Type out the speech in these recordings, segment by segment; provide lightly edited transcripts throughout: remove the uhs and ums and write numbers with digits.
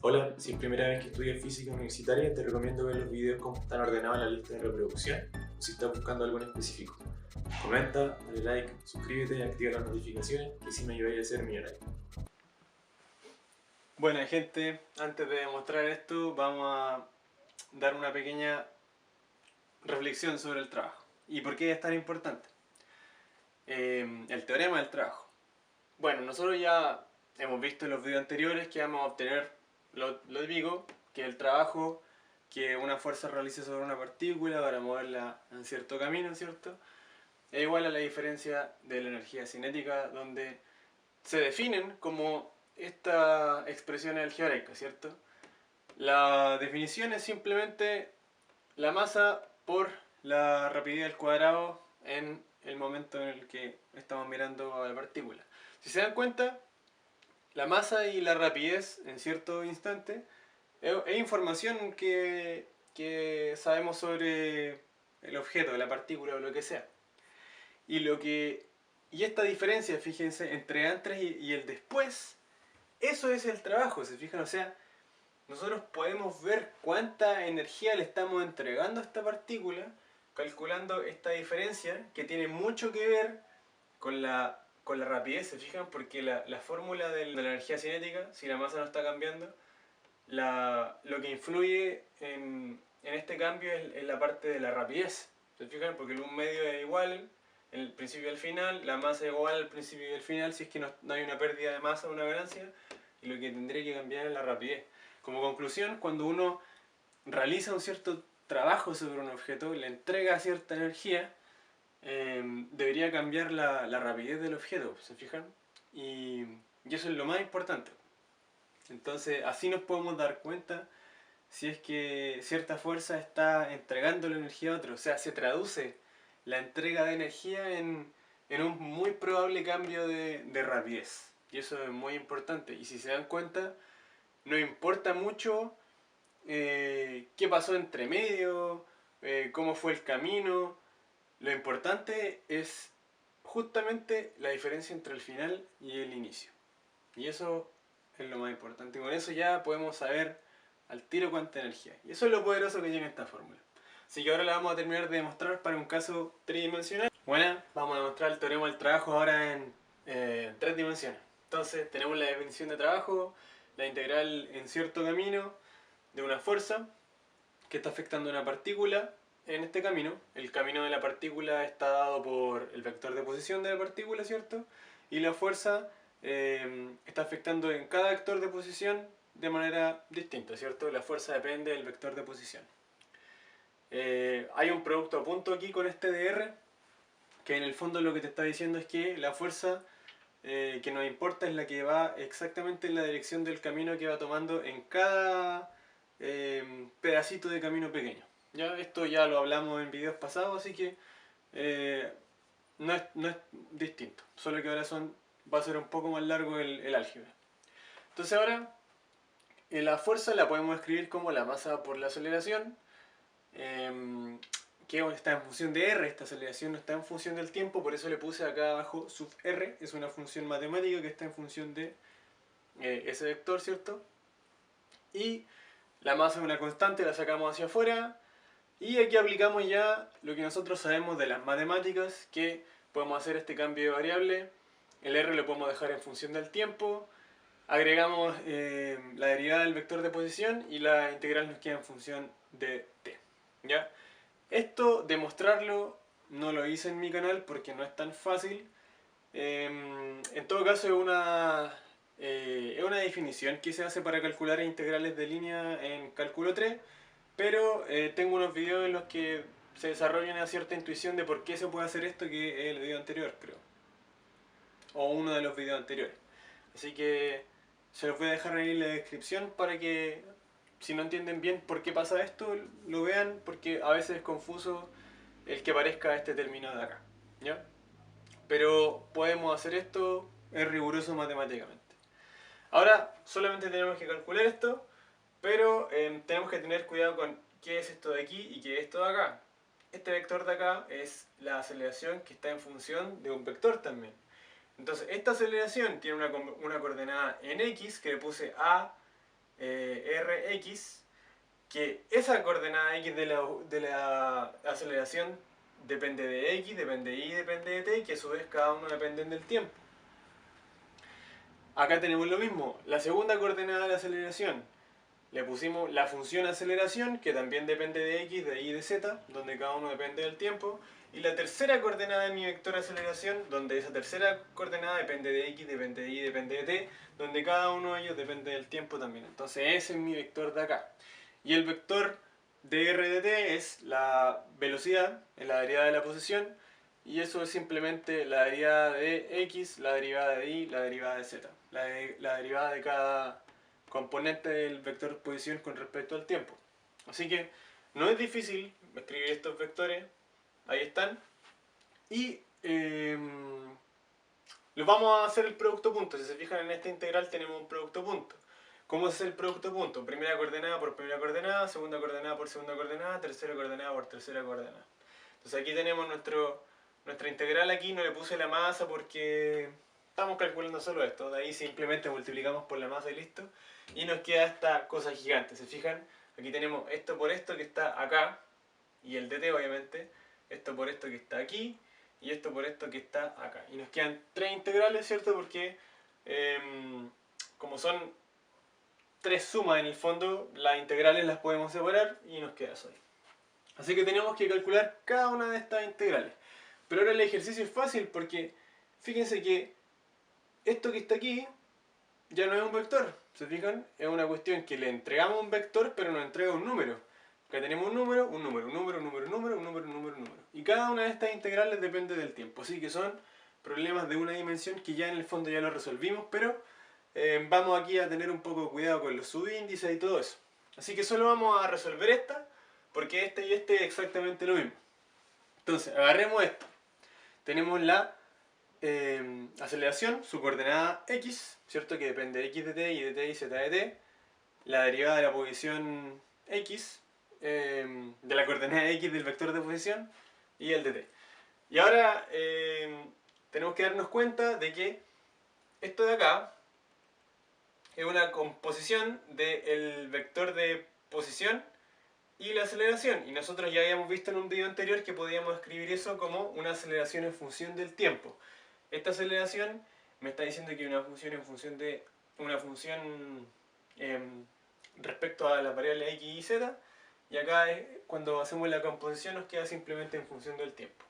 Hola, si es primera vez que estudias física universitaria, te recomiendo ver los videos cómo están ordenados en la lista de reproducción, o si estás buscando algo en específico. Comenta, dale like, suscríbete y activa las notificaciones, que si me ayudáis a ser millonario. Bueno gente, antes de demostrar esto vamos a dar una pequeña reflexión sobre el trabajo y por qué es tan importante. El teorema del trabajo. Bueno, nosotros ya hemos visto en los videos anteriores que vamos a obtener lo típico, que el trabajo que una fuerza realice sobre una partícula para moverla en cierto camino, ¿cierto? Es igual a la diferencia de la energía cinética, donde se definen como esta expresión algebraica, ¿cierto? La definición es simplemente la masa por la rapidez al cuadrado en el momento en el que estamos mirando a la partícula. Si se dan cuenta, la masa y la rapidez en cierto instante es información que sabemos sobre el objeto, la partícula o lo que sea. Y esta diferencia, fíjense, entre antes y el después, eso es el trabajo, ¿se fijan? O sea, nosotros podemos ver cuánta energía le estamos entregando a esta partícula calculando esta diferencia que tiene mucho que ver con la rapidez, ¿se fijan? Porque la fórmula de la energía cinética, si la masa no está cambiando, lo que influye en este cambio es la parte de la rapidez, ¿se fijan? Porque el 1/2 es igual, el principio y el final, la masa es igual al principio y el final si es que no hay una pérdida de masa o una ganancia, y lo que tendría que cambiar es la rapidez. Como conclusión, cuando uno realiza un cierto trabajo sobre un objeto, le entrega cierta energía, debería cambiar la rapidez del objeto, ¿se fijan? Y eso es lo más importante. Entonces, así nos podemos dar cuenta si es que cierta fuerza está entregando la energía a otro. O sea, se traduce la entrega de energía en un muy probable cambio de rapidez. Y eso es muy importante. Y si se dan cuenta, no importa mucho qué pasó entre medio, cómo fue el camino. Lo importante es justamente la diferencia entre el final y el inicio. Y eso es lo más importante. Y con eso ya podemos saber al tiro cuánta energía hay. Y eso es lo poderoso que tiene esta fórmula. Así que ahora la vamos a terminar de demostrar para un caso tridimensional. Bueno, vamos a demostrar el teorema del trabajo ahora en 3 dimensiones. Entonces tenemos la definición de trabajo, la integral en cierto camino de una fuerza que está afectando a una partícula en este camino. El camino de la partícula está dado por el vector de posición de la partícula, ¿cierto? Y la fuerza está afectando en cada vector de posición de manera distinta, ¿cierto? La fuerza depende del vector de posición. Hay un producto a punto aquí con este dr, que en el fondo lo que te está diciendo es que la fuerza que nos importa es la que va exactamente en la dirección del camino que va tomando en cada pedacito de camino pequeño. ¿Ya? Esto ya lo hablamos en videos pasados, así que no es distinto, solo que ahora va a ser un poco más largo el álgebra. Entonces ahora la fuerza la podemos escribir como la masa por la aceleración, que está en función de r. Esta aceleración no está en función del tiempo, por eso le puse acá abajo sub r, es una función matemática que está en función de ese vector, ¿cierto? Y la masa es una constante, la sacamos hacia afuera, y aquí aplicamos ya lo que nosotros sabemos de las matemáticas, que podemos hacer este cambio de variable, el r lo podemos dejar en función del tiempo, agregamos la derivada del vector de posición y la integral nos queda en función de t. ¿Ya? Esto, demostrarlo, no lo hice en mi canal porque no es tan fácil. En todo caso es una definición que se hace para calcular integrales de línea en cálculo 3, pero tengo unos videos en los que se desarrolla una cierta intuición de por qué se puede hacer esto, que es el video anterior, creo. O uno de los videos anteriores. Así que se los voy a dejar ahí en la descripción para que, si no entienden bien por qué pasa esto, lo vean, porque a veces es confuso el que aparezca este término de acá. ¿Ya? Pero podemos hacer esto, es riguroso matemáticamente. Ahora solamente tenemos que calcular esto, pero tenemos que tener cuidado con qué es esto de aquí y qué es esto de acá. Este vector de acá es la aceleración que está en función de un vector también. Entonces esta aceleración tiene una coordenada en x, que le puse a rx, que esa coordenada x de la aceleración depende de x, depende de y, depende de t, que a su vez cada uno dependen del tiempo. Acá tenemos lo mismo, la segunda coordenada de la aceleración. Le pusimos la función aceleración, que también depende de x, de y, de z, donde cada uno depende del tiempo. Y la tercera coordenada de mi vector aceleración, donde esa tercera coordenada depende de x, depende de y, depende de t, donde cada uno de ellos depende del tiempo también. Entonces ese es mi vector de acá. Y el vector de r de t es la velocidad en la derivada de la posición, y eso es simplemente la derivada de x, la derivada de y, la derivada de z. La derivada de cada componente del vector posición con respecto al tiempo. Así que no es difícil escribir estos vectores, ahí están, y los vamos a hacer el producto punto. Si se fijan en esta integral tenemos un producto punto. ¿Cómo es el producto punto? Primera coordenada por primera coordenada, segunda coordenada por segunda coordenada, tercera coordenada por tercera coordenada. Entonces aquí tenemos nuestra integral. Aquí no le puse la masa porque estamos calculando solo esto. De ahí simplemente multiplicamos por la masa y listo. Y nos queda esta cosa gigante. ¿Se fijan? Aquí tenemos esto por esto que está acá. Y el dt obviamente. Esto por esto que está aquí. Y esto por esto que está acá. Y nos quedan tres integrales, ¿cierto? Porque como son tres sumas en el fondo, las integrales las podemos separar y nos queda eso ahí. Así que tenemos que calcular cada una de estas integrales. Pero ahora el ejercicio es fácil porque fíjense que esto que está aquí ya no es un vector. ¿Se fijan? Es una cuestión que le entregamos un vector pero nos entrega un número. Acá tenemos un número, un número, un número, un número, un número, un número, un número, un número. Y cada una de estas integrales depende del tiempo. Así que son problemas de una dimensión que ya en el fondo ya lo resolvimos, pero vamos aquí a tener un poco de cuidado con los subíndices y todo eso. Así que solo vamos a resolver esta, porque este y este es exactamente lo mismo. Entonces, agarremos esto. Tenemos la aceleración, su coordenada x, ¿cierto? Que depende de x de t, y de t y z de t. La derivada de la posición x, de la coordenada x del vector de posición, y el de t. Y ahora tenemos que darnos cuenta de que esto de acá es una composición del vector de posición y la aceleración. Y nosotros ya habíamos visto en un video anterior que podíamos escribir eso como una aceleración en función del tiempo. Esta aceleración me está diciendo que hay una función en función de una función respecto a las variables x y z. Y acá cuando hacemos la composición nos queda simplemente en función del tiempo.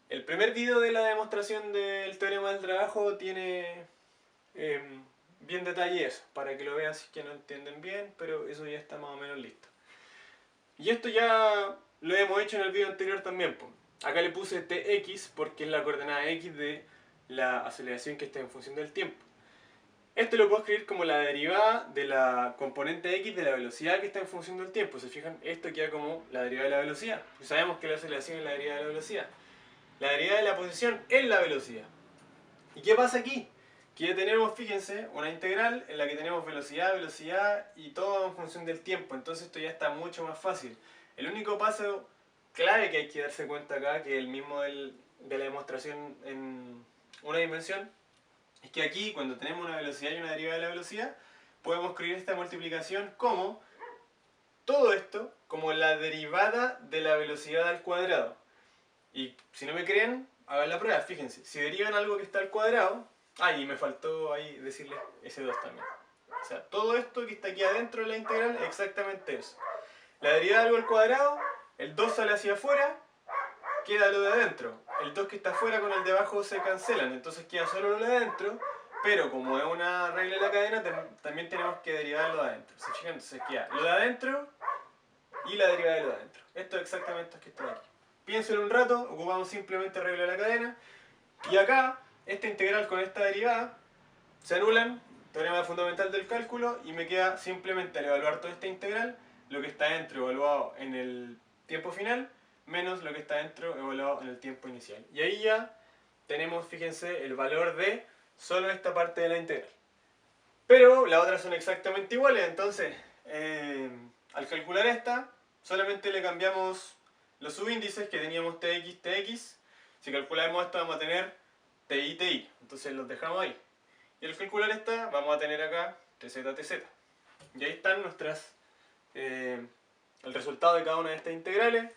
El primer video de la demostración del teorema del trabajo tiene bien detalle eso, para que lo vean si es que no entienden bien, pero eso ya está más o menos listo. Y esto ya lo hemos hecho en el video anterior también. Acá le puse tx porque es la coordenada x de la aceleración que está en función del tiempo. Esto lo puedo escribir como la derivada de la componente x de la velocidad que está en función del tiempo. ¿Se fijan? Esto queda como la derivada de la velocidad. Pues sabemos que la aceleración es la derivada de la velocidad. La derivada de la posición es la velocidad. ¿Y qué pasa aquí? Que ya tenemos, fíjense, una integral en la que tenemos velocidad, velocidad y todo en función del tiempo. Entonces esto ya está mucho más fácil. El único paso clave que hay que darse cuenta acá, que es el mismo de la demostración en una dimensión, es que aquí cuando tenemos una velocidad y una derivada de la velocidad, podemos escribir esta multiplicación como todo esto, como la derivada de la velocidad al cuadrado. Y si no me creen, hagan la prueba, fíjense. Si derivan algo que está al cuadrado... y me faltó ahí decirle S2 también. O sea, todo esto que está aquí adentro de la integral es exactamente eso. La derivada de algo al cuadrado, el 2 sale hacia afuera, queda lo de adentro. El 2 que está afuera con el de abajo se cancelan, entonces queda solo lo de adentro, pero como es una regla de la cadena, también tenemos que derivar lo de adentro. ¿Se fijan? Entonces queda lo de adentro y la derivada de lo de adentro. Esto es exactamente lo que está aquí. Piénsenlo un rato, ocupamos simplemente regla de la cadena, y acá esta integral con esta derivada se anulan, teorema fundamental del cálculo, y me queda simplemente al evaluar toda esta integral lo que está dentro evaluado en el tiempo final menos lo que está dentro evaluado en el tiempo inicial. Y ahí ya tenemos, fíjense, el valor de solo esta parte de la integral. Pero las otras son exactamente iguales, entonces al calcular esta solamente le cambiamos los subíndices que teníamos tx, tx. Si calculamos esto vamos a tener ti, ti. Entonces los dejamos ahí. Y al calcular esta vamos a tener acá tz, tz. Y ahí están el resultado de cada una de estas integrales.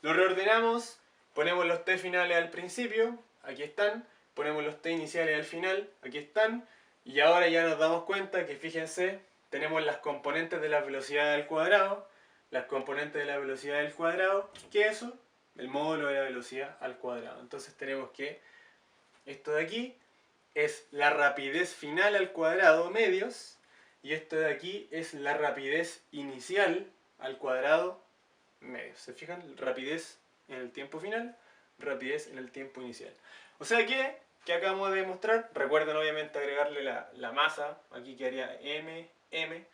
Lo reordenamos, ponemos los t finales al principio, aquí están, ponemos los t iniciales al final, aquí están, y ahora ya nos damos cuenta que, fíjense, tenemos las componentes de la velocidad al cuadrado, las componentes de la velocidad al cuadrado, ¿qué es eso? El módulo de la velocidad al cuadrado. Entonces tenemos que esto de aquí es la rapidez final al cuadrado medios, y esto de aquí es la rapidez inicial al cuadrado medios. ¿Se fijan? Rapidez en el tiempo final, rapidez en el tiempo inicial. O sea que acabamos de demostrar, recuerden obviamente agregarle la masa, aquí quedaría m.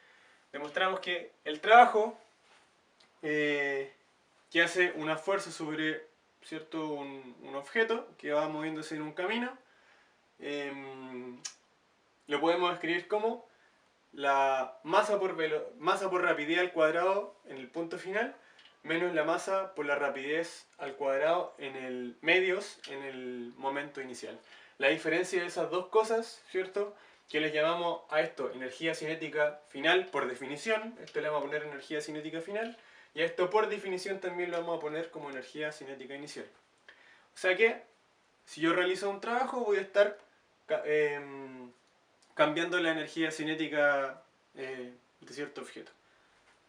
Demostramos que el trabajo que hace una fuerza sobre, ¿cierto?, un objeto que va moviéndose en un camino, lo podemos escribir como la masa por rapidez al cuadrado en el punto final menos la masa por la rapidez al cuadrado en el medios en el momento inicial. La diferencia de esas dos cosas, ¿cierto?, que les llamamos a esto energía cinética final por definición, esto le vamos a poner energía cinética final, y a esto por definición también lo vamos a poner como energía cinética inicial. O sea que, si yo realizo un trabajo, voy a estar cambiando la energía cinética de cierto objeto.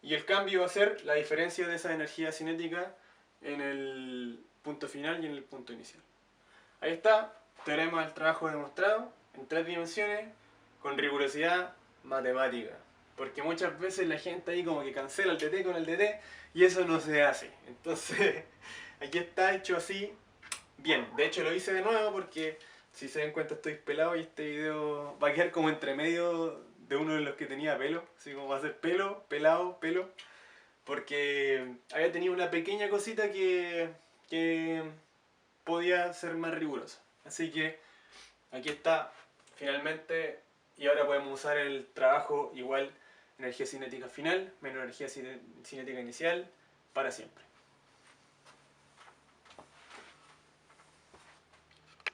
Y el cambio va a ser la diferencia de esa energía cinética en el punto final y en el punto inicial. Ahí está, teorema del trabajo demostrado en 3 dimensiones con rigurosidad matemática. Porque muchas veces la gente ahí como que cancela el dt con el dt y eso no se hace. Entonces, aquí está hecho así. Bien, de hecho lo hice de nuevo porque si se dan cuenta estoy pelado y este video va a quedar como entre medio de uno de los que tenía pelo. Así como va a ser pelo, pelado, pelo. Porque había tenido una pequeña cosita que podía ser más rigurosa. Así que aquí está finalmente, y ahora podemos usar el trabajo igual energía cinética final menos energía cinética inicial para siempre.